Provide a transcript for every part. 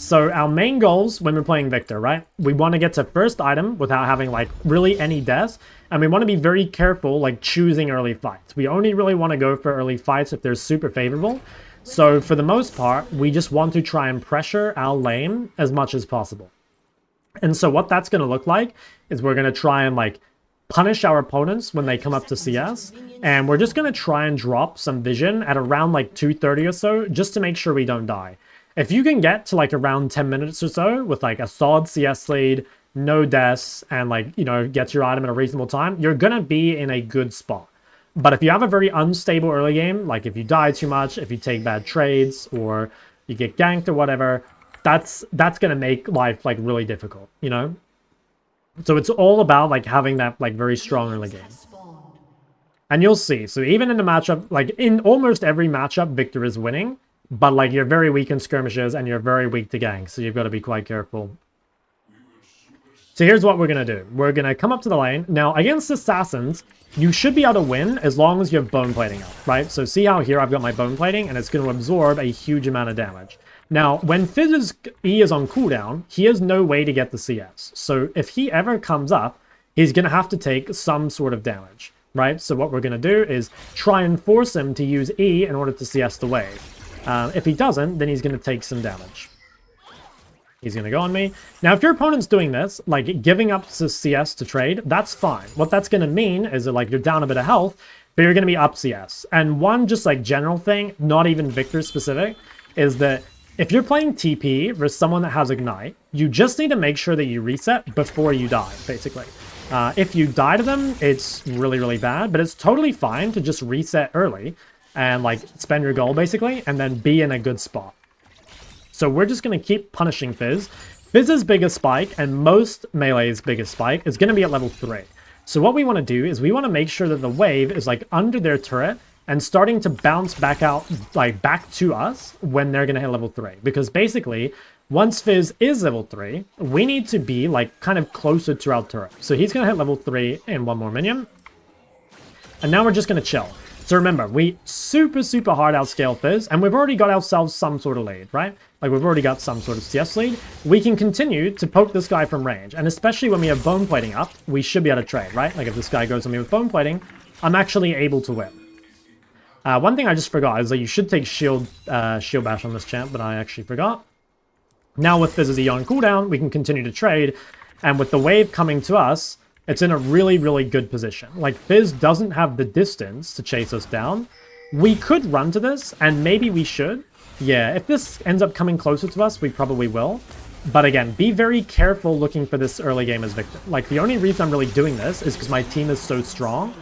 So our main goals when we're playing Victor, right? We want to get to first item without having like really any deaths. And we want to be very careful like choosing early fights. We only really want to go for early fights if they're super favorable. So for the most part, we just want to try and pressure our lane as much as possible. And so what that's going to look like is we're going to try and like punish our opponents when they come up to CS. And we're just going to try and drop some vision at around like 2:30 or so, just to make sure we don't die. If you can get to like around 10 minutes or so with like a solid CS lead, no deaths, and like, you know, get your item in a reasonable time, you're going to be in a good spot. But if you have a very unstable early game, like if you die too much, if you take bad trades, or you get ganked or whatever, that's going to make life like really difficult, you know? So it's all about like having that like very strong early game. And you'll see, so even in the matchup, like in almost every matchup, Victor is winning, but like you're very weak in skirmishes and you're very weak to gank, so you've got to be quite careful. So here's what we're going to do. We're going to come up to the lane. Now, against assassins, you should be able to win as long as you have bone plating up, right? So see how here I've got my bone plating, and it's going to absorb a huge amount of damage. Now, when Fizz's E is on cooldown, he has no way to get the CS. So if he ever comes up, he's going to have to take some sort of damage, right? So what we're going to do is try and force him to use E in order to CS the wave. If he doesn't, then he's going to take some damage. He's going to go on me. Now, if your opponent's doing this, like giving up to CS to trade, that's fine. What that's going to mean is that like you're down a bit of health, but you're going to be up CS. And one just like general thing, not even Victor specific, is that if you're playing TP versus someone that has Ignite, you just need to make sure that you reset before you die, basically. If you die to them, it's really, really bad, but it's totally fine to just reset early and like spend your gold basically, and then be in a good spot. So we're just going to keep punishing Fizz. Fizz's biggest spike, and most Melee's biggest spike, is going to be at level 3. So what we want to do is we want to make sure that the wave is like under their turret and starting to bounce back out, like back to us when they're going to hit level 3. Because basically, once Fizz is level 3, we need to be like kind of closer to our turret. So he's going to hit level 3 in one more minion. And now we're just going to chill. So remember, we super hard outscale Fizz, and we've already got ourselves some sort of lead, right? Like, we've already got some sort of CS lead. We can continue to poke this guy from range, and especially when we have bone plating up, we should be able to trade, right? Like, if this guy goes on me with bone plating, I'm actually able to win. One thing I just forgot is that you should take shield bash on this champ, but I actually forgot. Now with Fizz as a on cooldown, we can continue to trade, and with the wave coming to us, it's in a really good position. Like, Fizz doesn't have the distance to chase us down. We could run to this, and maybe we should. Yeah, if this ends up coming closer to us, we probably will. But again, be very careful looking for this early game as Victor. Like, the only reason I'm really doing this is because my team is so strong,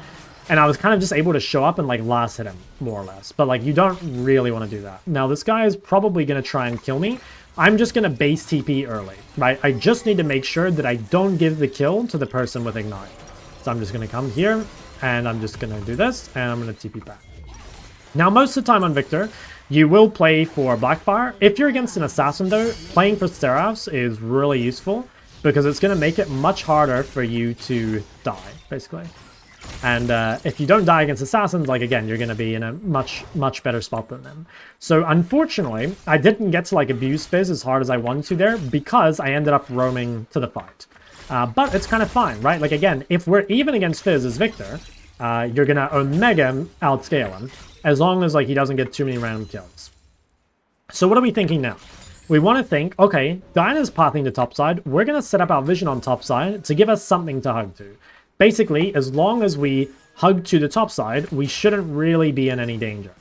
and I was kind of just able to show up and, like, last hit him, more or less. But, like, you don't really want to do that. Now, this guy is probably going to try and kill me. I'm just going to base TP early, right? I just need to make sure that I don't give the kill to the person with Ignite. So I'm just going to come here, and I'm just going to do this, and I'm going to TP back. Now, most of the time on Victor, you will play for Blackfire. If you're against an Assassin, though, playing for Seraphs is really useful, because it's going to make it much harder for you to die, basically. And if you don't die against Assassins, like, again, you're going to be in a much better spot than them. So, unfortunately, I didn't get to, like, abuse Fizz as hard as I wanted to there, because I ended up roaming to the fight. But it's kind of fine, right? Like, again, if we're even against Fizz as Victor, you're going to Omega outscale him, as long as, like, he doesn't get too many random kills. So what are we thinking now? We want to think, okay, Diana's pathing to topside. We're going to set up our vision on topside to give us something to hug to. Basically, as long as we hug to the top side, we shouldn't really be in any danger.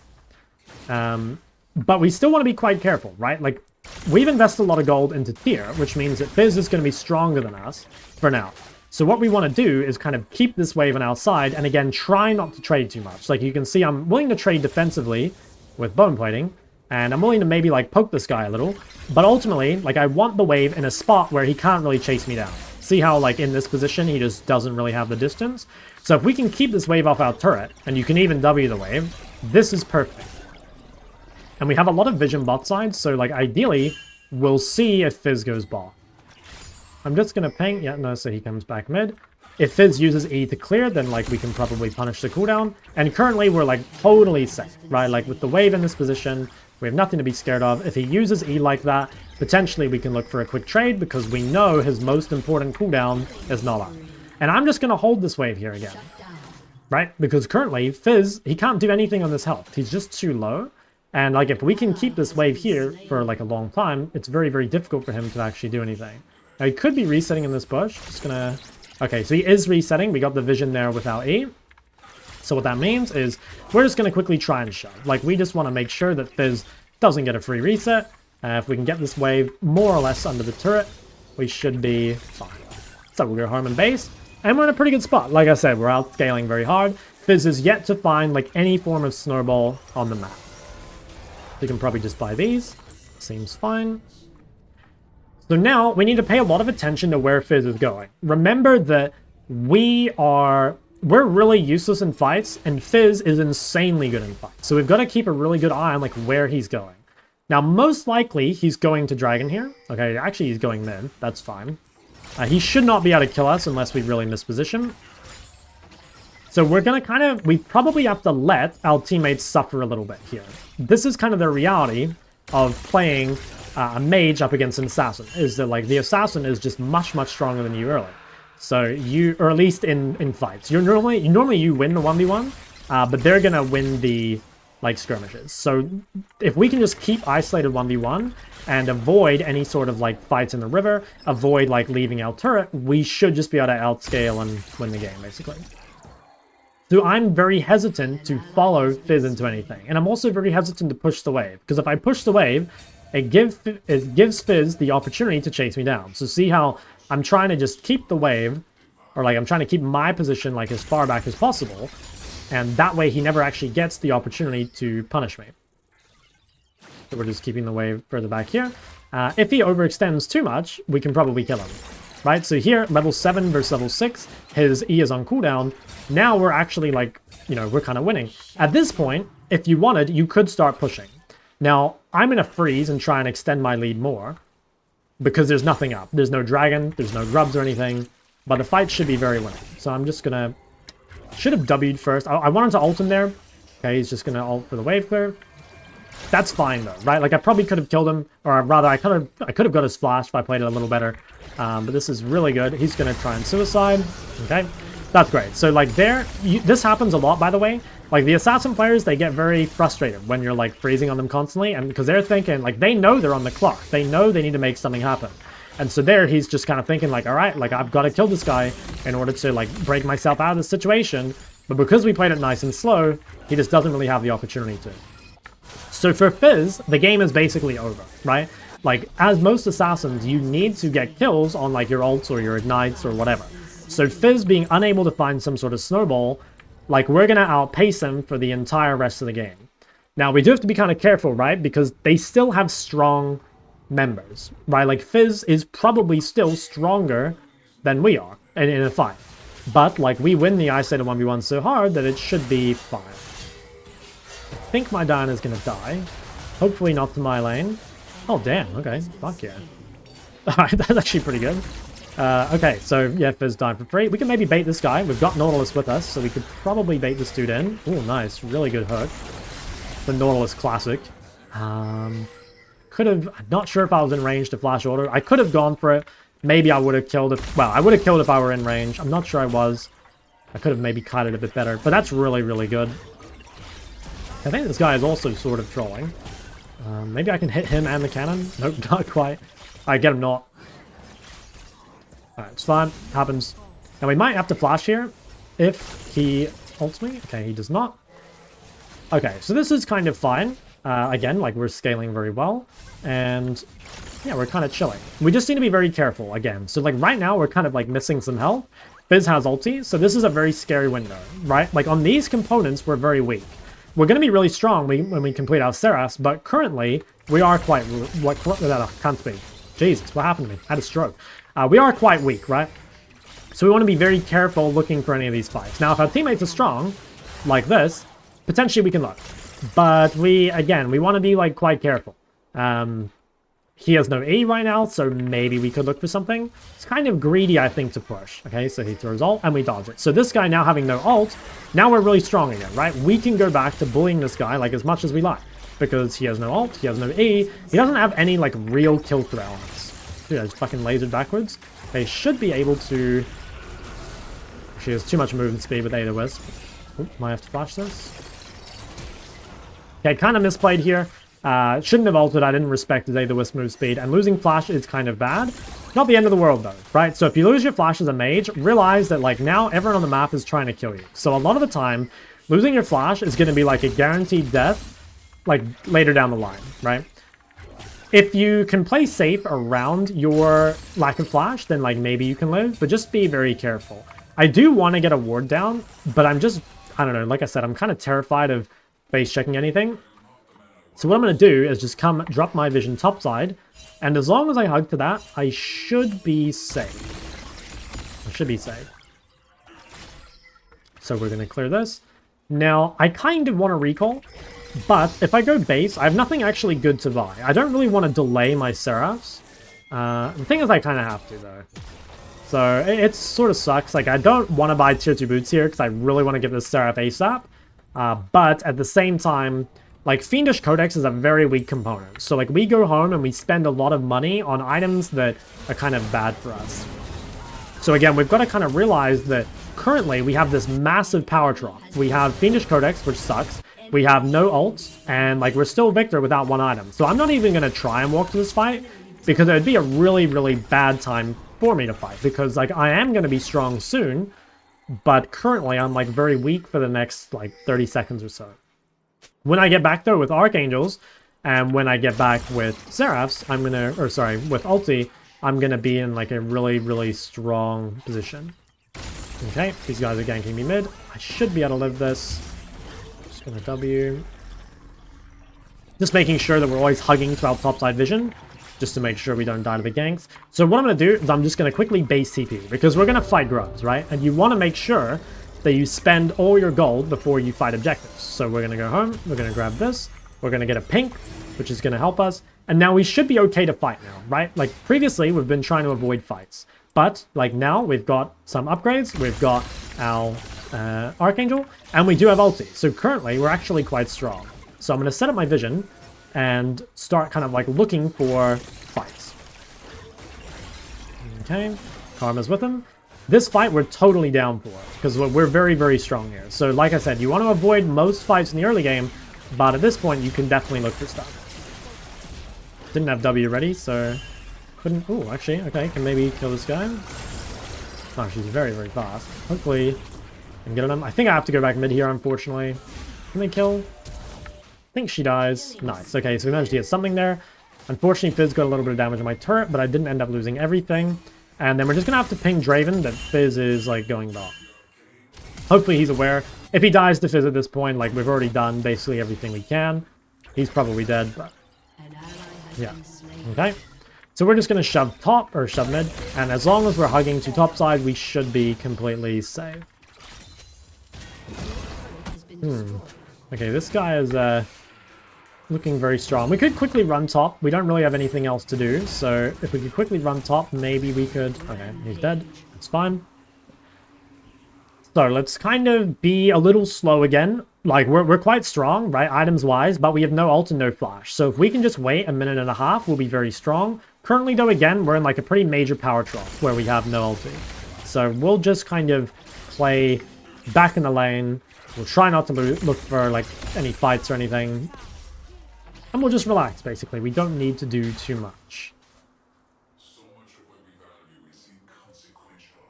But we still want to be quite careful, right? Like, we've invested a lot of gold into tier, which means that Fizz is going to be stronger than us for now. So what we want to do is kind of keep this wave on our side, and again, try not to trade too much. Like, you can see I'm willing to trade defensively with bone plating, and I'm willing to maybe, like, poke this guy a little. But ultimately, like, I want the wave in a spot where he can't really chase me down. See how, like, in this position, he just doesn't really have the distance? So if we can keep this wave off our turret, and you can even W the wave, this is perfect. And we have a lot of vision bot side, so, like, ideally, we'll see if Fizz goes bot. I'm just going to ping. Yeah, no, so he comes back mid. If Fizz uses E to clear, then, like, we can probably punish the cooldown. And currently, we're, like, totally safe, right? Like, with the wave in this position, We have nothing to be scared of. If he uses E like that, potentially we can look for a quick trade because we know his most important cooldown is not up. And I'm just going to hold this wave here again, right? Because currently, Fizz, he can't do anything on this health. He's just too low. And like if we can keep this wave here for like a long time, it's very, very difficult for him to actually do anything. Now he could be resetting in this bush. Just going to... Okay, so he is resetting. We got the vision there without E. So what that means is we're just going to quickly try and shove. Like, we just want to make sure that Fizz doesn't get a free reset. If we can get this wave more or less under the turret, we should be fine. So we'll go home and base, and we're in a pretty good spot. Like I said, we're outscaling very hard. Fizz is yet to find, like, any form of snowball on the map. We can probably just buy these. Seems fine. So now we need to pay a lot of attention to where Fizz is going. Remember that we're really useless in fights, and Fizz is insanely good in fights. So we've got to keep a really good eye on like where he's going. Now, most likely, he's going to Dragon here. Okay, actually, he's going mid. That's fine. He should not be able to kill us unless we really misposition. So we're going to we probably have to let our teammates suffer a little bit here. This is kind of the reality of playing a mage up against an assassin, is that like the assassin is just much, much stronger than you early. So you, or at least in fights, normally you win the 1v1, but they're gonna win the like skirmishes. So if we can just keep isolated 1v1 and avoid any sort of like fights in the river, avoid like leaving our turret, we should just be able to outscale and win the game basically. So I'm very hesitant to follow Fizz into anything, and I'm also very hesitant to push the wave, because if I push the wave, it gives Fizz the opportunity to chase me down. So see how I'm trying to just keep the wave, or like I'm trying to keep my position like as far back as possible, and that way he never actually gets the opportunity to punish me. So we're just keeping the wave further back here. If he overextends too much, we can probably kill him, right? So here, level 7 versus level 6, his E is on cooldown. Now we're actually like, you know, we're kind of winning. At this point, if you wanted, you could start pushing. Now, I'm going to freeze and try and extend my lead more, because there's nothing up. There's no dragon, there's no grubs or anything, but the fight should be very winning. So I'm just gonna... Should have W'd first. I wanted to ult him there. Okay, he's just gonna ult for the wave clear. That's fine though, right? Like I probably could have killed him, or rather I could have got his flash if I played it a little better. But this is really good. He's gonna try and suicide. Okay, that's great. So like this happens a lot, by the way. Like the assassin players, they get very frustrated when you're like freezing on them constantly, and because they're thinking like they know they're on the clock, they know they need to make something happen, and so there he's just kind of thinking like, all right, like I've got to kill this guy in order to like break myself out of this situation. But because we played it nice and slow, he just doesn't really have the opportunity to. So for Fizz, the game is basically over, right? Like as most assassins, you need to get kills on like your ults or your ignites or whatever. So Fizz being unable to find some sort of snowball, like, we're going to outpace them for the entire rest of the game. Now, we do have to be kind of careful, right? Because they still have strong members, right? Like, Fizz is probably still stronger than we are in a fight. But, like, we win the isolated 1v1 so hard that it should be fine. I think my Diana's going to die. Hopefully not to my lane. Oh, damn. Okay. Fuck yeah. Alright, that's actually pretty good. Okay, so yeah, Fizz died for free. We can maybe bait this guy. We've got Nautilus with us, so we could probably bait this dude in. Oh, nice. Really good hook. The Nautilus classic. Could have... I'm not sure if I was in range to flash order. I could have gone for it. Maybe I would have killed it. Well, I would have killed if I were in range. I'm not sure I was. I could have maybe kited it a bit better. But that's really, really good. I think this guy is also sort of trolling. Maybe I can hit him and the cannon. Nope, not quite. Alright, get him not. Alright, it's fine. Happens. Now we might have to flash here if he ults me. Okay, he does not. Okay, so this is kind of fine. Again, like we're scaling very well. And yeah, we're kind of chilling. We just need to be very careful again. So like right now we're kind of like missing some health. Fizz has ulti, so this is a very scary window, right? Like on these components, we're very weak. We're going to be really strong when we complete our Seraphs, but currently we are quite... can't speak. Jesus, what happened to me? I had a stroke. We are quite weak, right? So we want to be very careful looking for any of these fights. Now, if our teammates are strong, like this, potentially we can look. But again, we want to be like quite careful. He has no E right now, so maybe we could look for something. It's kind of greedy, I think, to push. Okay, so he throws ult, and we dodge it. So this guy now having no ult, now we're really strong again, right? We can go back to bullying this guy like as much as we like. because he has no ult, he has no E. He doesn't have any, like, real kill threat on us. Dude, I just fucking lasered backwards. They should be able to... She has too much movement speed with Ada Wisp. Ooh, might have to flash this. Okay, kind of misplayed here. Shouldn't have ulted. I didn't respect his Ada Wisp move speed. And losing flash is kind of bad. Not the end of the world, though, right? So if you lose your flash as a mage, realize that, like, now everyone on the map is trying to kill you. So a lot of the time, losing your flash is going to be, like, a guaranteed death, like, later down the line, right? If you can play safe around your lack of flash, then, like, maybe you can live. But just be very careful. I do want to get a ward down, but I'm just, I don't know, like I said, I'm kind of terrified of base checking anything. So what I'm going to do is just come drop my vision topside, and as long as I hug to that, I should be safe. I should be safe. So we're going to clear this. Now, I kind of want to recall, but if I go base, I have nothing actually good to buy. I don't really want to delay my Seraphs. The thing is, I kind of have to, though. So it sort of sucks. Like, I don't want to buy tier 2 boots here because I really want to get this Seraph ASAP. But at the same time, like, Fiendish Codex is a very weak component. So, like, we go home and we spend a lot of money on items that are kind of bad for us. So again, we've got to kind of realize that currently we have this massive power drop. We have Fiendish Codex, which sucks. We have no ults, and, like, we're still Victor without one item. So I'm not even going to try and walk to this fight because it would be a really, really bad time for me to fight. Because, like, I am going to be strong soon, but currently I'm, like, very weak for the next, like, 30 seconds or so. When I get back, though, with Archangels, and when I get back with Seraphs, I'm going to, or sorry, with ulti, I'm going to be in, like, a really, really strong position. Okay, these guys are ganking me mid. I should be able to live this. Just going to W. Just making sure that we're always hugging to our topside vision, just to make sure we don't die to the ganks. So what I'm going to do is I'm just going to quickly base TP, because we're going to fight grubs, right? And you want to make sure that you spend all your gold before you fight objectives. So we're going to go home, we're going to grab this, we're going to get a pink, which is going to help us, and now we should be okay to fight now, right? Like, previously, we've been trying to avoid fights, but, like, now we've got some upgrades, we've got our Archangel, and we do have ulti, so currently, we're actually quite strong. So I'm going to set up my vision, and start kind of, like, looking for fights. Okay, Karma's with him. This fight we're totally down for, because we're very, very strong here. So like I said, you want to avoid most fights in the early game, but at this point you can definitely look for stuff. Didn't have W ready, so couldn't... Oh, actually, okay, can maybe kill this guy. Oh, she's very, very fast. Hopefully I can get on him. I think I have to go back mid here, unfortunately. Can they kill? I think she dies. Nice, okay, so we managed to get something there. Unfortunately, Fizz got a little bit of damage on my turret, but I didn't end up losing everything. And then we're just going to have to ping Draven that Fizz is, like, going bot. Hopefully he's aware. If he dies to Fizz at this point, like, we've already done basically everything we can. He's probably dead, but... yeah. Okay. So we're just going to shove top, or shove mid. And as long as we're hugging to top side, we should be completely safe. Okay, this guy is, looking very strong. We could quickly run top. We don't really have anything else to do, so if we could quickly run top, maybe we could... Okay, he's dead. That's fine. So let's kind of be a little slow again. Like, we're quite strong, right, items-wise, but we have no ult and no flash. So if we can just wait a minute and a half, we'll be very strong. Currently, though, again, we're in, like, a pretty major power trough where we have no ulti. So we'll just kind of play back in the lane. We'll try not to look for, like, any fights or anything. And we'll just relax, basically. We don't need to do too much. So much of what we value is inconsequential.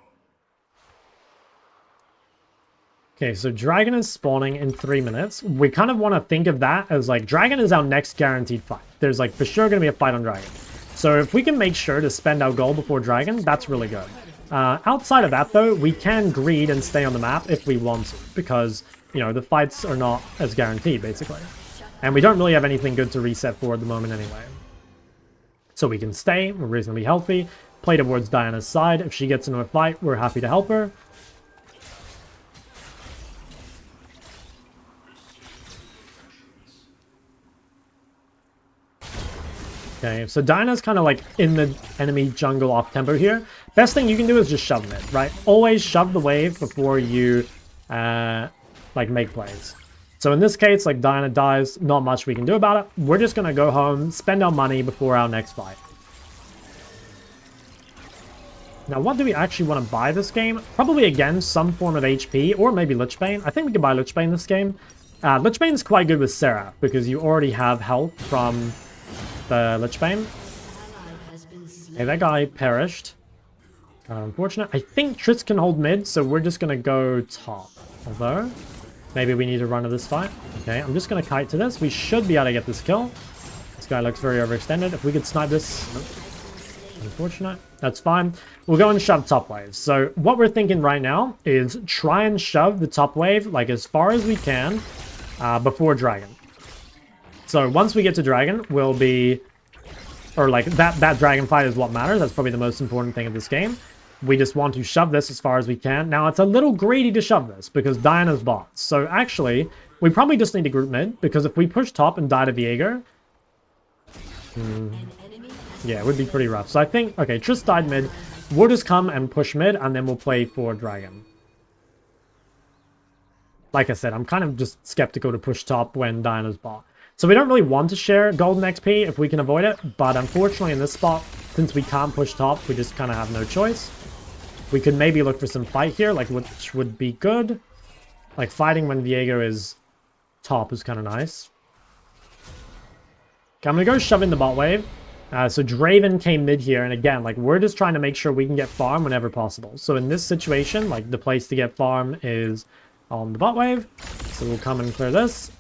Okay, so Dragon is spawning in 3 minutes. We kind of want to think of that as, like, Dragon is our next guaranteed fight. There's, like, for sure going to be a fight on Dragon. So if we can make sure to spend our gold before Dragon, that's really good. Outside of that, though, we can greed and stay on the map if we want to. Because, you know, the fights are not as guaranteed, basically. And we don't really have anything good to reset for at the moment anyway. So we can stay, we're reasonably healthy, play towards Diana's side. If she gets into a fight, we're happy to help her. Okay, so Diana's kind of like in the enemy jungle off tempo here. Best thing you can do is just shove mid, right? Always shove the wave before you, like, make plays. So in this case, like Diana dies, not much we can do about it. We're just going to go home, spend our money before our next fight. Now, what do we actually want to buy this game? Probably, again, some form of HP, or maybe Lichbane. I think we could buy Lichbane this game. Lichbane's quite good with Sarah, because you already have health from the Lichbane. Okay, that guy perished. Unfortunate. I think Triss can hold mid, so we're just going to go top. Although, maybe we need to run to this fight. Okay, I'm just going to kite to this. We should be able to get this kill. This guy looks very overextended. If we could snipe this... Nope. Unfortunate. That's fine. We'll go and shove top wave. So what we're thinking right now is try and shove the top wave like as far as we can before dragon. So once we get to dragon, we'll be... Or like that dragon fight is what matters. That's probably the most important thing of this game. We just want to shove this as far as we can. Now, it's a little greedy to shove this because Diana's bots. So actually, we probably just need to group mid because if we push top and die to Viego... yeah, it would be pretty rough. So I think, okay, Triss died mid. We'll just come and push mid and then we'll play for dragon. Like I said, I'm kind of just skeptical to push top when Diana's bot. So we don't really want to share golden XP if we can avoid it. But unfortunately in this spot, since we can't push top, we just kind of have no choice. We could maybe look for some fight here, like which would be good. Like fighting when Viego is top is kind of nice. Okay, I'm going to go shove in the bot wave. So Draven came mid here, and again, like we're just trying to make sure we can get farm whenever possible. So in this situation, like the place to get farm is on the bot wave. So we'll come and clear this.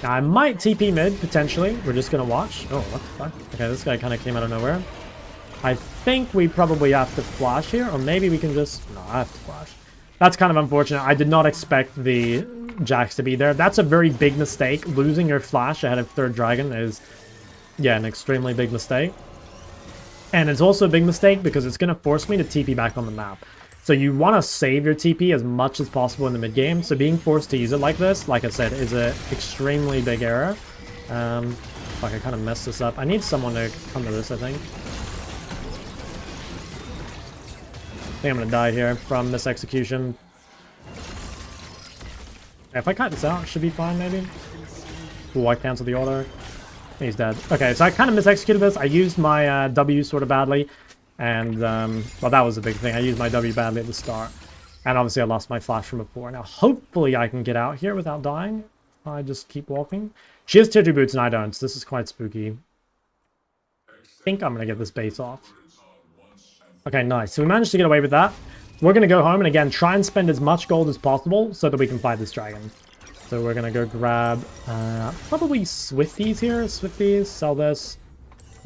Now, I might TP mid, potentially. We're just going to watch. Oh, what the fuck? Okay, this guy kind of came out of nowhere. I think we probably have to flash here, or maybe we can just... No, I have to flash. That's kind of unfortunate. I did not expect the Jax to be there. That's a very big mistake. Losing your flash ahead of third dragon is, yeah, an extremely big mistake. And it's also a big mistake because it's going to force me to TP back on the map. So you want to save your TP as much as possible in the mid game. So being forced to use it like this, like I said, is an extremely big error. Fuck, I kind of messed this up. I need someone to come to this, I think. I think I'm going to die here from this execution. If I cut this out, it should be fine, maybe. Ooh, I cancel the auto. He's dead. Okay, so I kind of misexecuted this. I used my W sort of badly. And, well, that was a big thing. I used my W badly at the start. And obviously I lost my flash from before. Now, hopefully I can get out here without dying. I just keep walking. She has tier 2 boots and I don't, so this is quite spooky. I think I'm going to get this base off. Okay, nice. So we managed to get away with that. We're going to go home and, again, try and spend as much gold as possible so that we can fight this dragon. So we're going to go grab probably Swifties here. Swifties, sell this.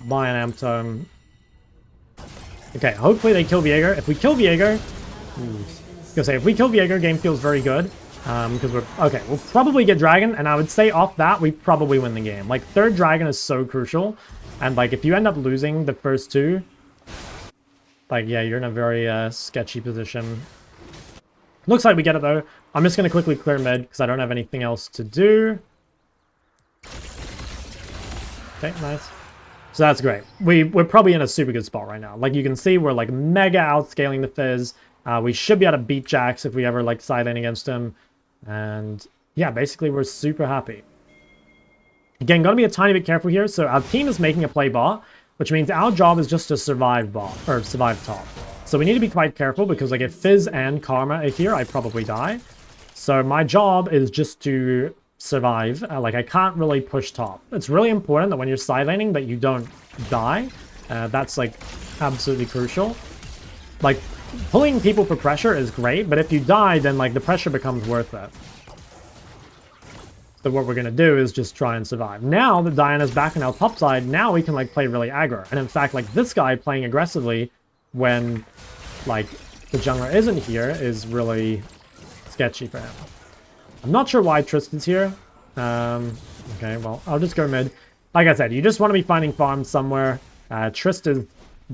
Buy an Amp Tome. Okay, hopefully they kill Viego. If we kill Viego... if we kill Viego, game feels very good. Because we're... Okay, we'll probably get Dragon, and I would say off that, we probably win the game. Like, third Dragon is so crucial. And, like, if you end up losing the first two... Like, yeah, you're in a very sketchy position. Looks like we get it, though. I'm just going to quickly clear mid, because I don't have anything else to do. Okay, nice. So that's great. We're probably in a super good spot right now. Like you can see, we're like mega outscaling the Fizz. We should be able to beat Jax if we ever like side lane against him. And yeah, basically we're super happy. Again, gotta be a tiny bit careful here. So our team is making a play bot, which means our job is just to survive bot, or survive top. So we need to be quite careful because like if Fizz and Karma are here, I probably die. So my job is just to survive. Like I can't really push top. It's really important that when you're side laning that you don't die. That's like absolutely crucial. Like pulling people for pressure is great, but if you die, then like the pressure becomes worth it. So what we're gonna do is just try and survive. Now that Diana's back on our top side, now we can like play really aggro. And in fact, like this guy playing aggressively when like the jungler isn't here is really sketchy for him. I'm not sure why Tristan's here. Okay, well, I'll just go mid. Like I said, you just want to be finding farms somewhere. Trist is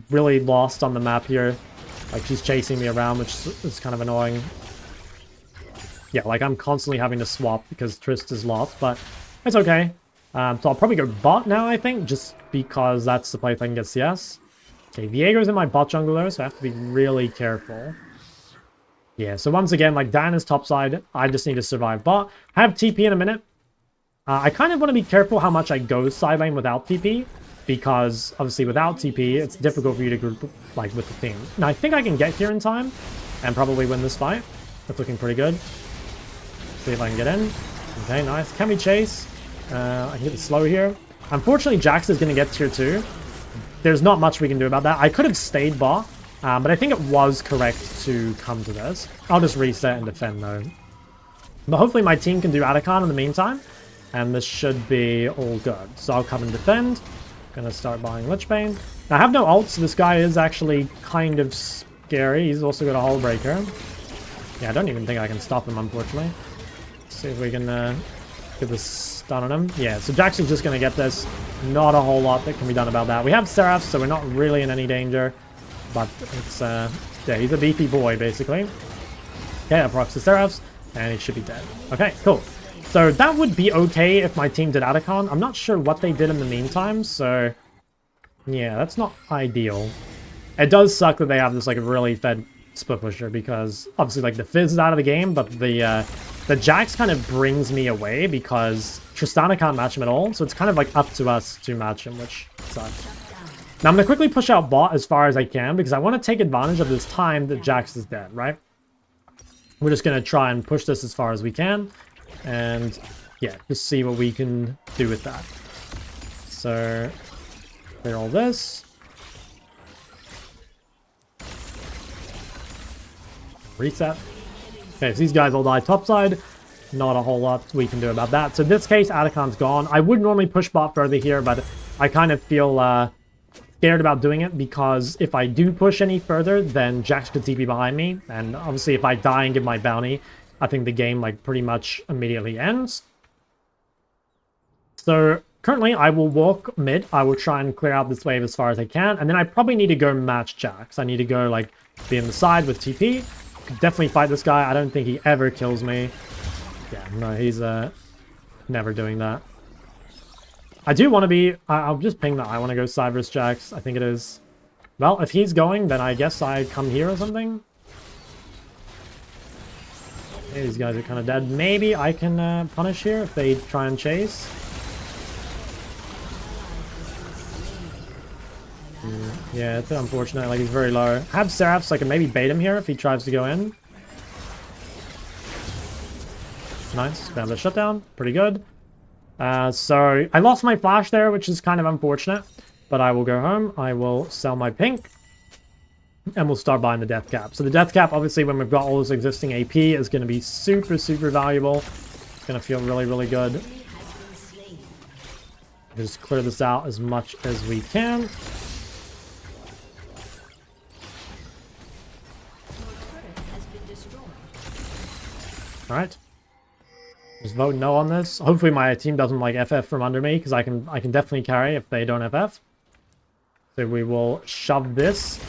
really lost on the map here. Like, she's chasing me around, which is kind of annoying. Yeah, like, I'm constantly having to swap because Trist is lost, but it's okay. So I'll probably go bot now, I think, just because that's the place I can get CS. Okay, Viego's in my bot jungle, though, so I have to be really careful. Yeah, so once again, like Diana's top side, I just need to survive bot. I have TP in a minute. I kind of want to be careful how much I go side lane without TP, because obviously without TP, it's difficult for you to group like with the team. Now I think I can get here in time and probably win this fight. That's looking pretty good. See if I can get in. Okay, nice. Can we chase? I can get the slow here. Unfortunately, Jax is going to get tier 2. There's not much we can do about that. I could have stayed bot, but I think it was correct to come to this. I'll just reset and defend though. But hopefully my team can do Atacon in the meantime, and this should be all good. So I'll come and defend. Gonna start buying Lichbane. Now, I have no ult, so this guy is actually kind of scary. He's also got a Hull Breaker. Yeah, I don't even think I can stop him, unfortunately. Let's see if we can get this stun on him. Yeah, so Jax is just gonna get this. Not a whole lot that can be done about that. We have Seraph, so we're not really in any danger. But it's, yeah, he's a beefy boy, basically. Okay, I procs the Seraphs, and he should be dead. Okay, cool. So that would be okay if my team did Atacon. I'm not sure what they did in the meantime, so... yeah, that's not ideal. It does suck that they have this, like, really fed split pusher, because obviously, like, the Fizz is out of the game, but the Jax kind of brings me away, because Tristana can't match him at all, so it's kind of, like, up to us to match him, which sucks. Now, I'm going to quickly push out bot as far as I can, because I want to take advantage of this time that Jax is dead, right? We're just going to try and push this as far as we can. And yeah, just see what we can do with that. So clear all this. Reset. Okay, so these guys all die topside. Not a whole lot we can do about that. So in this case, Atacon's gone. I would normally push bot further here, but I kind of feel scared about doing it, because if I do push any further, then Jax could TP behind me. And obviously if I die and give my bounty, I think the game, like, pretty much immediately ends. So currently I will walk mid. I will try and clear out this wave as far as I can. And then I probably need to go match Jax. I need to go, like, be on the side with TP. Could definitely fight this guy. I don't think he ever kills me. Yeah, no, he's never doing that. I do want to be... I'll just ping that I want to go side versus Jax. I think it is... well, if he's going, then I guess I come here or something. Okay, these guys are kind of dead. Maybe I can punish here if they try and chase. Yeah, it's unfortunate. Like, he's very low. I have Seraph, so I can maybe bait him here if he tries to go in. Nice. Found the shutdown. Pretty good. So I lost my flash there, which is kind of unfortunate. But I will go home. I will sell my pink. And we'll start buying the death cap. So the death cap, obviously, when we've got all this existing AP, is going to be super, super valuable. It's going to feel really, really good. Just clear this out as much as we can. Alright. Just vote no on this. Hopefully my team doesn't, like, FF from under me, because I can definitely carry if they don't FF. So we will shove this.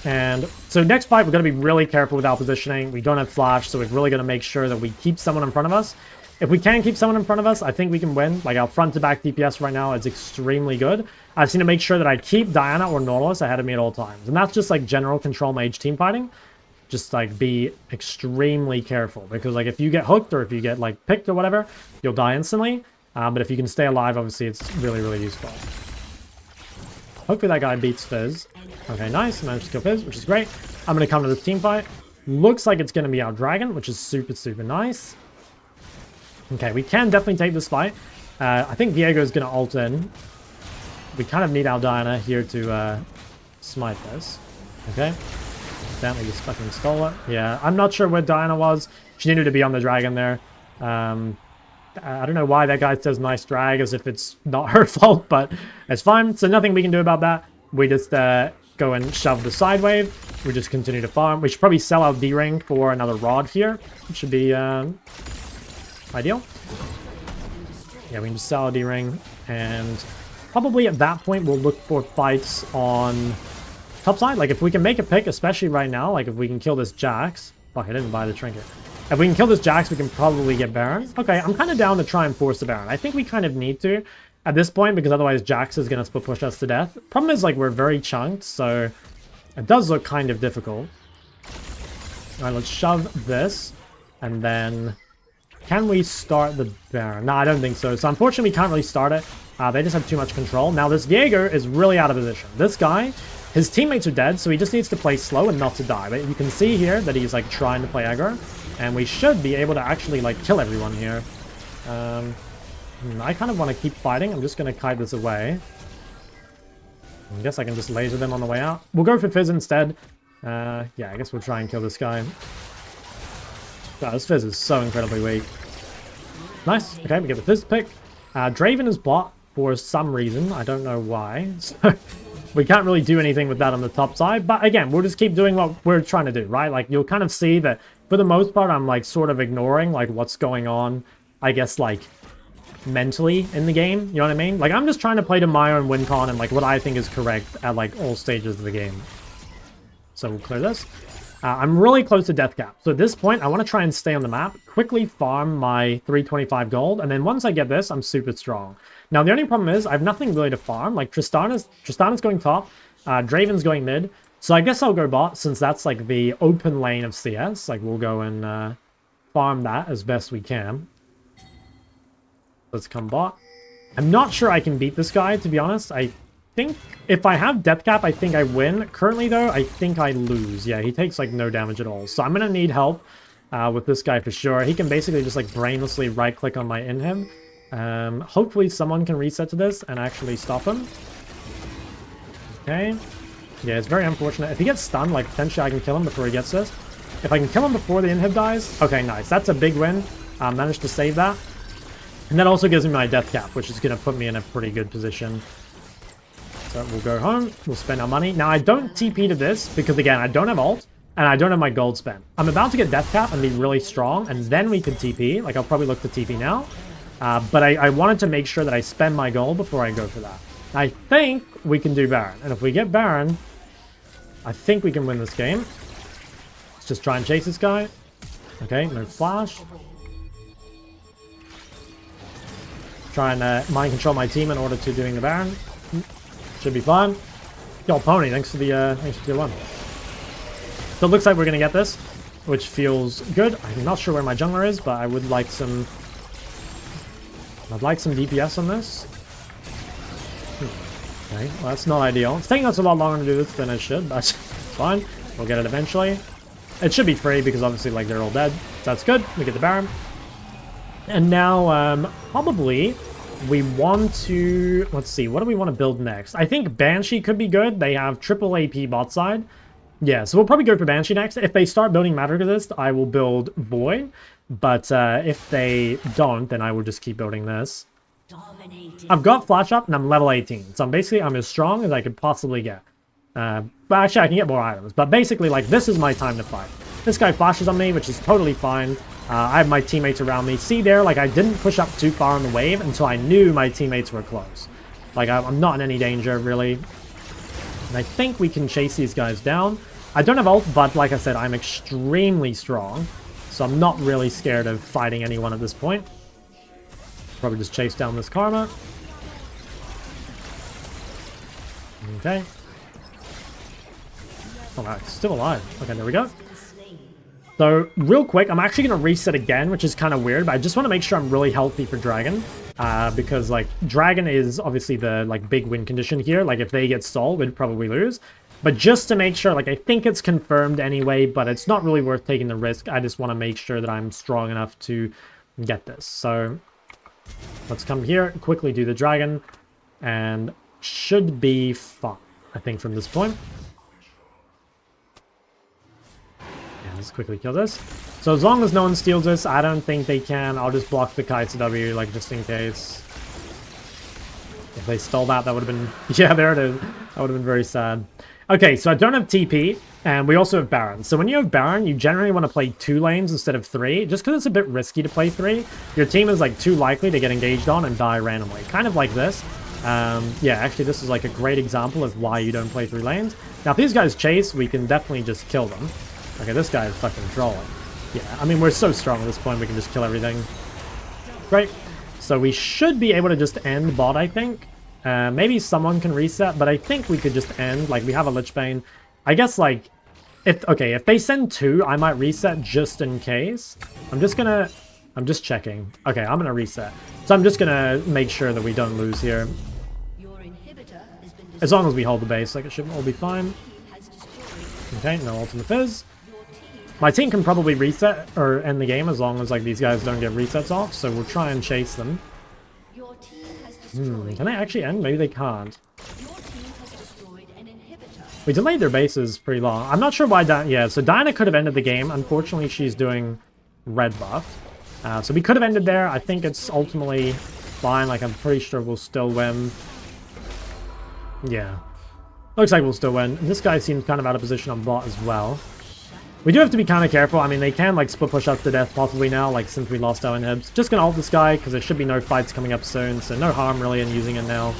And so next fight, we're going to be really careful with our positioning. We don't have flash, so we're really going to make sure that we keep someone in front of us. If we can keep someone in front of us, I think we can win. Like, our front-to-back DPS right now is extremely good. I just need to make sure that I keep Diana or Nautilus ahead of me at all times. And that's just, like, general control mage team fighting. Just, like, be extremely careful. Because, like, if you get hooked or if you get, like, picked or whatever, you'll die instantly. But if you can stay alive, obviously, it's really, really useful. Hopefully that guy beats Fizz. Okay, nice. Managed to kill Fizz, which is great. I'm going to come to this team fight. Looks like it's going to be our dragon, which is super, super nice. Okay, we can definitely take this fight. I think Diego's going to ult in. We kind of need our Diana here to smite this. Okay. Bentley just fucking stole it. Yeah, I'm not sure where Diana was. She needed to be on the dragon there. I don't know why that guy says nice drag as if it's not her fault, but it's fine. So nothing we can do about that. We just go and shove the side wave. We just continue to farm. We should probably sell our D-ring for another rod here. It should be ideal. Yeah, we can just sell our D-ring. And probably at that point, we'll look for fights on top side. Like, if we can make a pick, especially right now, like if we can kill this Jax. Fuck, I didn't buy the trinket. If we can kill this Jax, we can probably get Baron. Okay, I'm kind of down to try and force the Baron. I think we kind of need to at this point, because otherwise Jax is going to split push us to death. Problem is, like, we're very chunked, so it does look kind of difficult. Alright, let's shove this. And then... Can we start the Baron? No, I don't think so. So unfortunately, we can't really start it. They just have too much control. Now, this Jaeger is really out of position. This guy, his teammates are dead, so he just needs to play slow and not to die. But you can see here that he's, like, trying to play aggro. And we should be able to actually, like, kill everyone here. I kind of want to keep fighting. I'm just going to kite this away. I guess I can just laser them on the way out. We'll go for Fizz instead. Yeah, I guess we'll try and kill this guy. God, this Fizz is so incredibly weak. Nice. Okay, we get the Fizz pick. Draven is bot for some reason. I don't know why. So we can't really do anything with that on the top side. But again, we'll just keep doing what we're trying to do, right? Like, you'll kind of see that for the most part, I'm like sort of ignoring like what's going on, I guess, like mentally in the game. You know what I mean? Like, I'm just trying to play to my own win con and like what I think is correct at like all stages of the game. So we'll clear this. I'm really close to death cap. So at this point, I want to try and stay on the map, quickly farm my 325 gold, and then once I get this, I'm super strong. Now, the only problem is I have nothing really to farm. Like, Tristana's going top, Draven's going mid, so I guess I'll go bot, since that's like the open lane of CS. Like, we'll go and farm that as best we can. Let's come bot. I'm not sure I can beat this guy, to be honest. I think if I have death cap, I think I win. Currently, though, I think I lose. Yeah, he takes like no damage at all. So I'm gonna need help with this guy for sure. He can basically just like brainlessly right click on my inhib. Hopefully someone can reset to this and actually stop him. Okay. Yeah, it's very unfortunate. If he gets stunned, like potentially I can kill him before he gets this. If I can kill him before the inhib dies, okay, nice. That's a big win. Managed to save that. And that also gives me my death cap, which is gonna put me in a pretty good position. So we'll go home, we'll spend our money. Now, I don't TP to this because, again, I don't have ult, and I don't have my gold spent. I'm about to get death cap and be really strong, and then we can TP. Like, I'll probably look to TP now. But I wanted to make sure that I spend my gold before I go for that. I think we can do Baron. And if we get Baron, I think we can win this game. Let's just try and chase this guy. Okay, no flash. Try and mind control my team in order to doing the Baron. Should be fine. Yo, Pony, thanks for the tier 1. So it looks like we're gonna get this, which feels good. I'm not sure where my jungler is, but I would like some... I'd like some DPS on this. Okay, well, that's not ideal. It's taking us a lot longer to do this than it should, but it's fine. We'll get it eventually. It should be free because obviously, like, they're all dead. So that's good. We get the Baron. And now, probably... we want to... Let's see. What do we want to build next? I think Banshee could be good. They have triple AP bot side. Yeah, so we'll probably go for Banshee next. If they start building Magic Resist, I will build Void. But if they don't, then I will just keep building this. I've got Flash up and I'm level 18. So I'm as strong as I could possibly get. But actually, I can get more items. But basically, like, this is my time to fight. This guy flashes on me, which is totally fine. I have my teammates around me. See there, like, I didn't push up too far on the wave until I knew my teammates were close. Like, I'm not in any danger, really. And I think we can chase these guys down. I don't have ult, but like I said, I'm extremely strong. So I'm not really scared of fighting anyone at this point. Probably just chase down this Karma. Okay. Oh, wow, it's still alive. Okay, there we go. So, real quick, I'm actually going to reset again, which is kind of weird, but I just want to make sure I'm really healthy for Dragon. Because, like, Dragon is obviously the, like, big win condition here. Like, if they get stalled, we'd probably lose. But just to make sure, like, I think it's confirmed anyway, but it's not really worth taking the risk. I just want to make sure that I'm strong enough to get this. So, let's come here, quickly do the Dragon, and should be fine, I think, from this point. Let's quickly kill this. So as long as no one steals this, I don't think they can. I'll just block the Kite's W, like, just in case. If they stole that, that would have been... Yeah, there it is. That would have been very sad. Okay, so I don't have TP, and we also have Baron. So when you have Baron, you generally want to play 2 lanes instead of 3, just because it's a bit risky to play 3. Your team is, like, too likely to get engaged on and die randomly. Kind of like this. Yeah, actually, this is, like, a great example of why you don't play 3 lanes. Now, if these guys chase, we can definitely just kill them. Okay, this guy is fucking trolling. Yeah, I mean, we're so strong at this point, we can just kill everything. Great. So we should be able to just end bot, I think. Maybe someone can reset, but I think we could just end. Like, we have a Lich Bane. I guess, like, if they send 2, I might reset just in case. I'm just checking. Okay, I'm gonna reset. So I'm just gonna make sure that we don't lose here. As long as we hold the base, like it should all be fine. Okay, no ultimate fizz. My team can probably reset or end the game as long as like these guys don't get resets off, so we'll try and chase them. Can they actually end? Maybe they can't. We delayed their bases pretty long. I'm not sure why yeah, so Diana could have ended the game. Unfortunately, she's doing red buff. So we could have ended there. I think it's ultimately fine. Like, I'm pretty sure we'll still win. Yeah. Looks like we'll still win. And this guy seems kind of out of position on bot as well. We do have to be kind of careful. I mean, they can, like, split push us to death possibly now, like, since we lost our inhibs. Just gonna ult this guy, because there should be no fights coming up soon, so no harm, really, in using it now.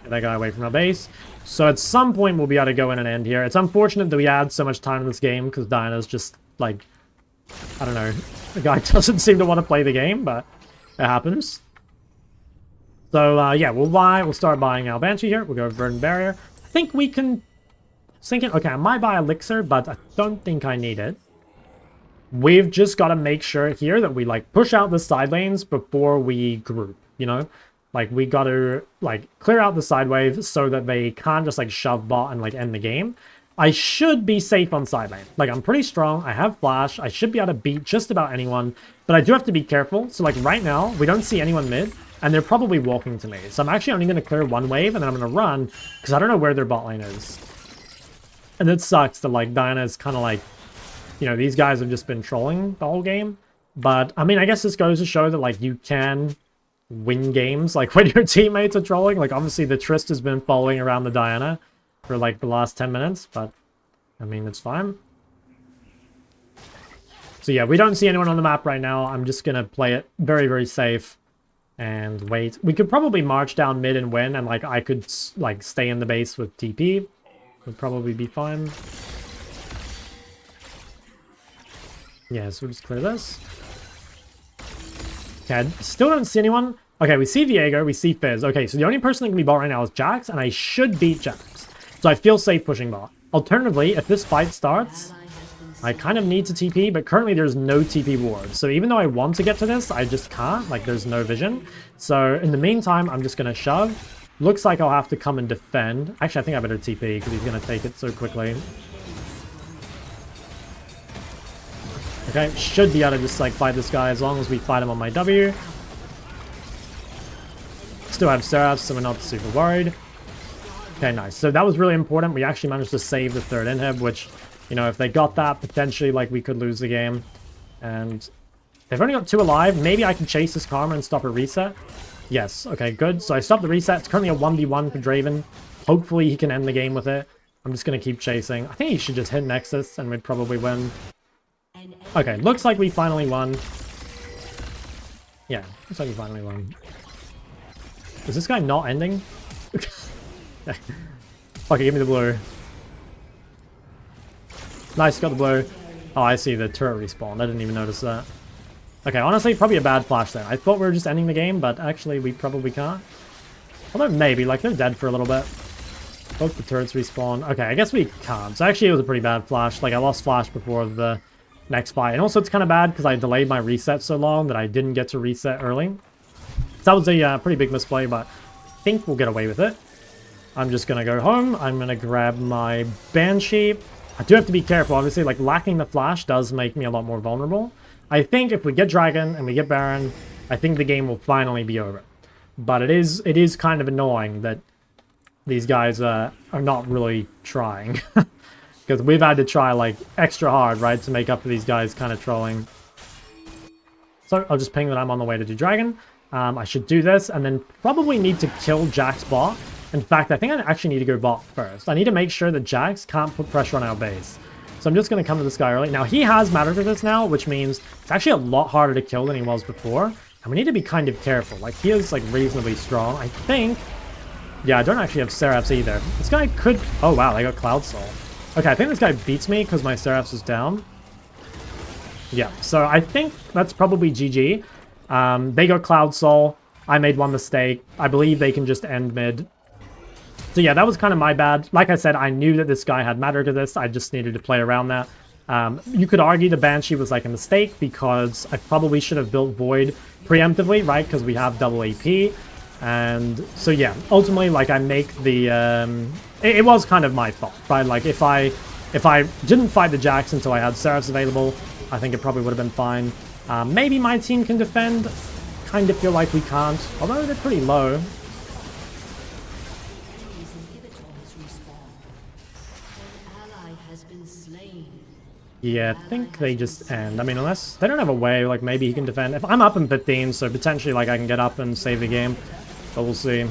Get that guy away from our base. So at some point, we'll be able to go in and end here. It's unfortunate that we add so much time in this game, because Diana's just, like, I don't know. The guy doesn't seem to want to play the game, but it happens. So, yeah, we'll start buying our Banshee here. We'll go Verdant Barrier. I think we can sink it. Okay, I might buy Elixir, but I don't think I need it. We've just got to make sure here that we, like, push out the side lanes before we group, you know? Like, we got to, like, clear out the side wave so that they can't just, like, shove bot and, like, end the game. I should be safe on side lane. Like, I'm pretty strong. I have flash. I should be able to beat just about anyone. But I do have to be careful. So, like, right now, we don't see anyone mid. And they're probably walking to me. So I'm actually only going to clear one wave, and then I'm going to run. Because I don't know where their bot lane is. And it sucks that, like, Diana is kind of like... You know, these guys have just been trolling the whole game. But, I mean, I guess this goes to show that, like, you can win games, like, when your teammates are trolling. Like, obviously, the Trist has been following around the Diana for, like, the last 10 minutes. But, I mean, it's fine. So, yeah, we don't see anyone on the map right now. I'm just going to play it very, very safe. And wait. We could probably march down mid and win. And, like, I could, like, stay in the base with TP. Would probably be fine. Yeah, so we'll just clear this. Okay, I still don't see anyone. Okay, we see Viego, we see Fizz. Okay, so the only person that can be bot right now is Jax, and I should beat Jax. So I feel safe pushing bot. Alternatively, if this fight starts, I kind of need to TP, but currently there's no TP ward. So even though I want to get to this, I just can't. Like, there's no vision. So in the meantime, I'm just going to shove. Looks like I'll have to come and defend. Actually, I think I better TP, because he's going to take it so quickly. Okay, should be able to just, like, fight this guy as long as we fight him on my W. Still have Seraphs, so we're not super worried. Okay, nice. So that was really important. We actually managed to save the third inhib, which, you know, if they got that, potentially, like, we could lose the game. And they've only got 2 alive. Maybe I can chase this Karma and stop a reset. Yes, okay, good. So I stopped the reset. It's currently a 1v1 for Draven. Hopefully he can end the game with it. I'm just going to keep chasing. I think he should just hit Nexus and we'd probably win. Okay, looks like we finally won. Yeah, looks like we finally won. Is this guy not ending? Okay, give me the blue. Nice, got the blue. Oh, I see the turret respawn. I didn't even notice that. Okay, honestly, probably a bad flash there. I thought we were just ending the game, but actually we probably can't. Although maybe, like, they're dead for a little bit. Both the turrets respawn. Okay, I guess we can't. So actually it was a pretty bad flash. Like, I lost flash before the next fight. And also it's kind of bad because I delayed my reset so long that I didn't get to reset early. So that was a pretty big misplay, but I think we'll get away with it. I'm just going to go home. I'm going to grab my Banshee. I do have to be careful. Obviously, like, lacking the flash does make me a lot more vulnerable. I think if we get Dragon and we get Baron, I think the game will finally be over. But it is kind of annoying that these guys are not really trying. Because we've had to try, like, extra hard, right, to make up for these guys kind of trolling. So I'll just ping that I'm on the way to do Dragon. I should do this, and then probably need to kill Jax bot. In fact, I think I actually need to go bot first. I need to make sure that Jax can't put pressure on our base. So I'm just going to come to this guy early. Now, he has Matter Resist now, which means it's actually a lot harder to kill than he was before. And we need to be kind of careful. Like, he is, like, reasonably strong. I think... Yeah, I don't actually have Seraphs either. This guy could... Oh, wow, they got Cloud Soul. Okay, I think this guy beats me because my Seraphs is down. Yeah, so I think that's probably GG. They got Cloud Soul. I made one mistake. I believe they can just end mid. So yeah, that was kind of my bad. Like I said, I knew that this guy had matter to this. I just needed to play around that. You could argue the Banshee was like a mistake because I probably should have built Void preemptively, right? Because we have double AP. And so yeah, ultimately, like I make the... it was kind of my fault, right? Like if I didn't fight the Jax until I had Seraphs available, I think it probably would have been fine. Maybe my team can defend. Kind of feel like we can't, although they're pretty low. Yeah, I think they just end. I mean, unless they don't have a way, like maybe he can defend. If I'm up in 15, so potentially like I can get up and save the game, but we'll see.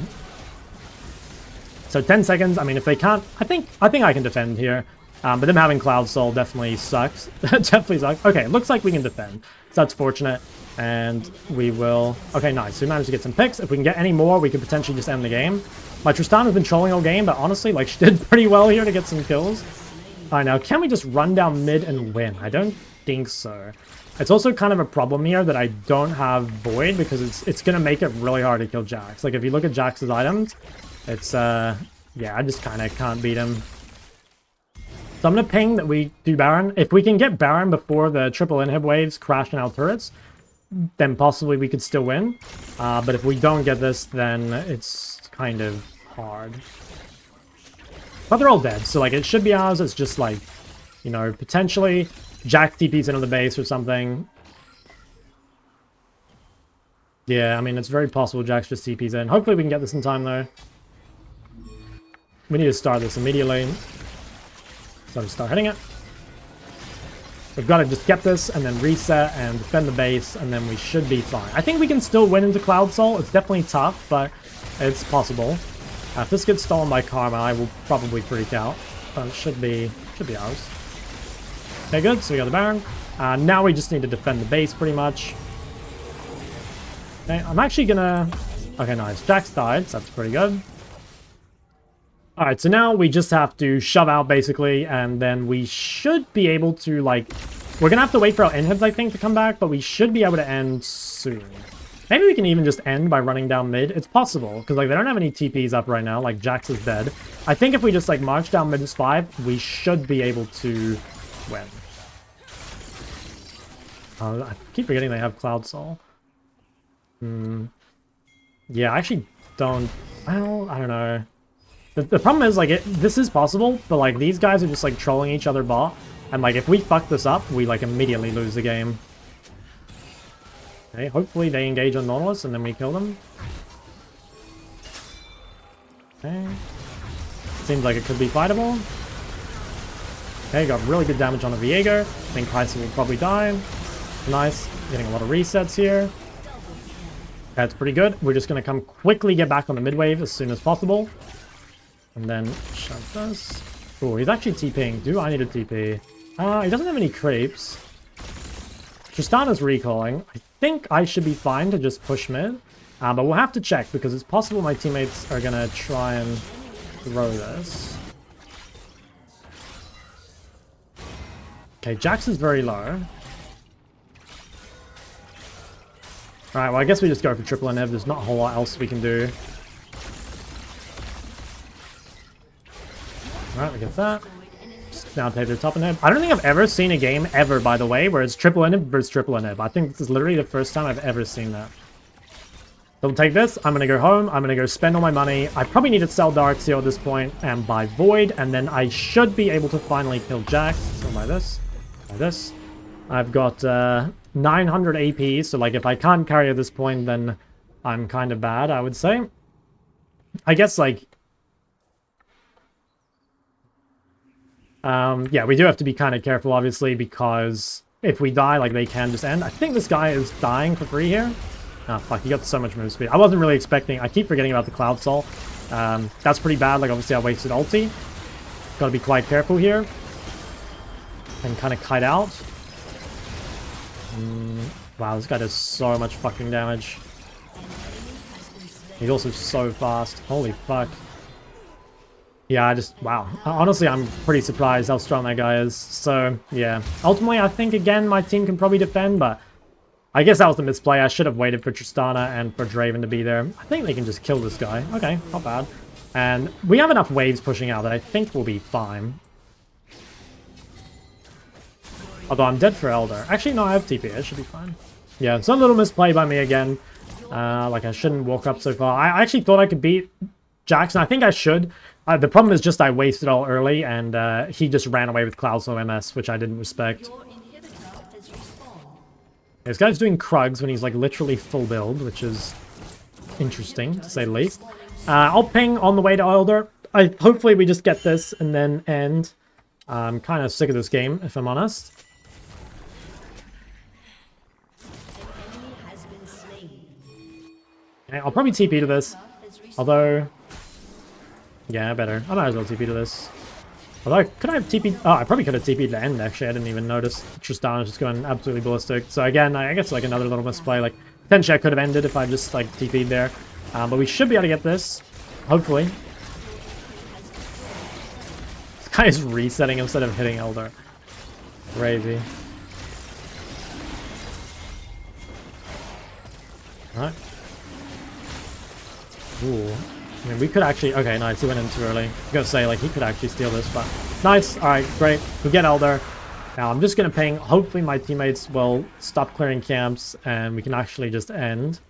So 10 seconds. I mean, if they can't, I think I can defend here. But them having Cloud Soul definitely sucks. Definitely sucks. Okay, looks like we can defend. So that's fortunate. And we will... Okay, nice. We managed to get some picks. If we can get any more, we could potentially just end the game. My Tristana has been trolling all game, but honestly, like, she did pretty well here to get some kills. Alright, now, can we just run down mid and win? I don't think so. It's also kind of a problem here that I don't have Void, because it's going to make it really hard to kill Jax. Like, if you look at Jax's items, it's, yeah, I just kind of can't beat him. So I'm going to ping that we do Baron. If we can get Baron before the triple inhib waves crash in our turrets, then possibly we could still win. But if we don't get this, then it's kind of hard. But they're all dead, so like it should be ours. It's just like, you know, potentially Jack TP's into the base or something. Yeah, I mean, it's very possible Jax just TP's in. Hopefully we can get this in time, though. We need to start this immediately. So just start hitting it. We've got to just get this and then reset and defend the base, and then we should be fine. I think we can still win into Cloud Soul. It's definitely tough, but it's possible. If this gets stolen by Karma, I will probably freak out. But it should be ours. Okay, good. So we got the Baron. Now we just need to defend the base pretty much. Okay, I'm actually gonna... Okay, nice. Jax died, so that's pretty good. Alright, so now we just have to shove out, basically, and then we should be able to, like... We're gonna have to wait for our inhibs, I think, to come back, but we should be able to end soon. Maybe we can even just end by running down mid. It's possible, because, like, they don't have any TPs up right now. Like, Jax is dead. I think if we just, like, march down mid as 5, we should be able to win. I keep forgetting they have Cloud Soul. Yeah, I actually don't... Well, I don't know. The problem is, like, this is possible, but, like, these guys are just, like, trolling each other bot. And, like, if we fuck this up, we, like, immediately lose the game. Okay, hopefully they engage on Nautilus and then we kill them. Okay. Seems like it could be fightable. Okay, got really good damage on a Viego. I think Kai'Sa will probably die. Nice. Getting a lot of resets here. That's pretty good. We're just going to come quickly get back on the mid wave as soon as possible. And then shove this. Oh, he's actually TPing. Do I need a TP? He doesn't have any creeps. Tristana's recalling. I think I should be fine to just push mid. But we'll have to check because it's possible my teammates are going to try and throw this. Okay, Jax is very low. Alright, well I guess we just go for triple inhib. There's not a whole lot else we can do. Alright, we get that. Just now take their top inhib. I don't think I've ever seen a game ever, by the way, where it's triple inhib versus triple inhib. I think this is literally the first time I've ever seen that. So we'll take this. I'm going to go home. I'm going to go spend all my money. I probably need to sell Darkseal at this point and buy Void, and then I should be able to finally kill Jax. So buy this. Buy this. I've got 900 AP, so like if I can't carry at this point, then I'm kind of bad, I would say. I guess like... yeah, we do have to be kind of careful, obviously, because if we die, like, they can just end. I think this guy is dying for free here. Ah, fuck, he got so much move speed. I wasn't really expecting... I keep forgetting about the Cloud Soul. That's pretty bad. Like, obviously, I wasted ulti. Gotta be quite careful here. And kind of kite out. Wow, this guy does so much fucking damage. He's also so fast. Holy fuck. Yeah, wow. Honestly, I'm pretty surprised how strong that guy is. So, yeah. Ultimately, I think, again, my team can probably defend, but I guess that was the misplay. I should have waited for Tristana and for Draven to be there. I think they can just kill this guy. Okay, not bad. And we have enough waves pushing out that I think we'll be fine. Although I'm dead for Elder. Actually, no, I have TP. It should be fine. Yeah, some little misplay by me again. Like, I shouldn't walk up so far. I actually thought I could beat Jackson. I think I should. The problem is just I wasted all early, and he just ran away with Cloudstorm MS, which I didn't respect. This guy's doing Krugs when he's, like, literally full build, which is interesting, to say the least. I'll ping on the way to Elder. Hopefully we just get this and then end. I'm kind of sick of this game, if I'm honest. Okay, I'll probably TP to this. Although... yeah, better. I might as well TP to this. Although, could I have TP? Oh, I probably could have TP'd to end, actually. I didn't even notice. Tristan is just going absolutely ballistic. So again, I guess like another little misplay. Like, potentially I could have ended if I just like TP'd there. But we should be able to get this. Hopefully. This guy is resetting instead of hitting Elder. Crazy. Alright. Ooh. I mean, we could actually... okay, nice. He went in too early. I was gonna say, like, he could actually steal this, but... nice! Alright, great. We get Elder. Now, I'm just gonna ping. Hopefully my teammates will stop clearing camps, and we can actually just end.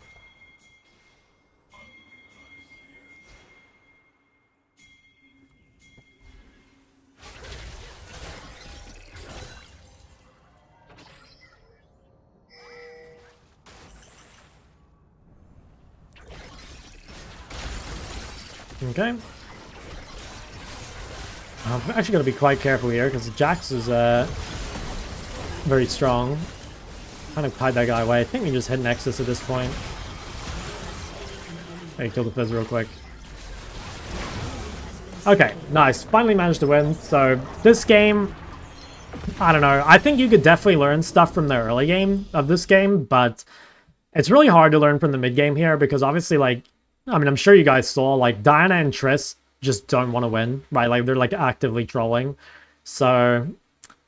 Okay. I'm actually going to be quite careful here because Jax is very strong. Kind of hide that guy away. I think we just hit Nexus at this point. Okay, kill the Fizz real quick. Okay, nice. Finally managed to win. So this game, I don't know. I think you could definitely learn stuff from the early game of this game, but it's really hard to learn from the mid game here because obviously, like, I mean, I'm sure you guys saw, like, Diana and Triss just don't want to win, right? Like, they're, like, actively trolling. So,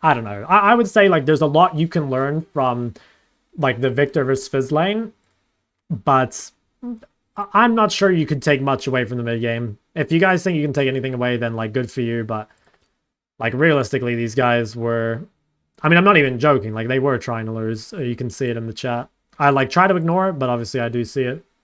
I don't know. I would say, like, there's a lot you can learn from, like, the Victor versus Fizz lane, but I'm not sure you could take much away from the mid game. If you guys think you can take anything away, then, like, good for you, but, like, realistically, these guys were... I mean, I'm not even joking. Like, they were trying to lose. You can see it in the chat. I, like, try to ignore it, but obviously I do see it.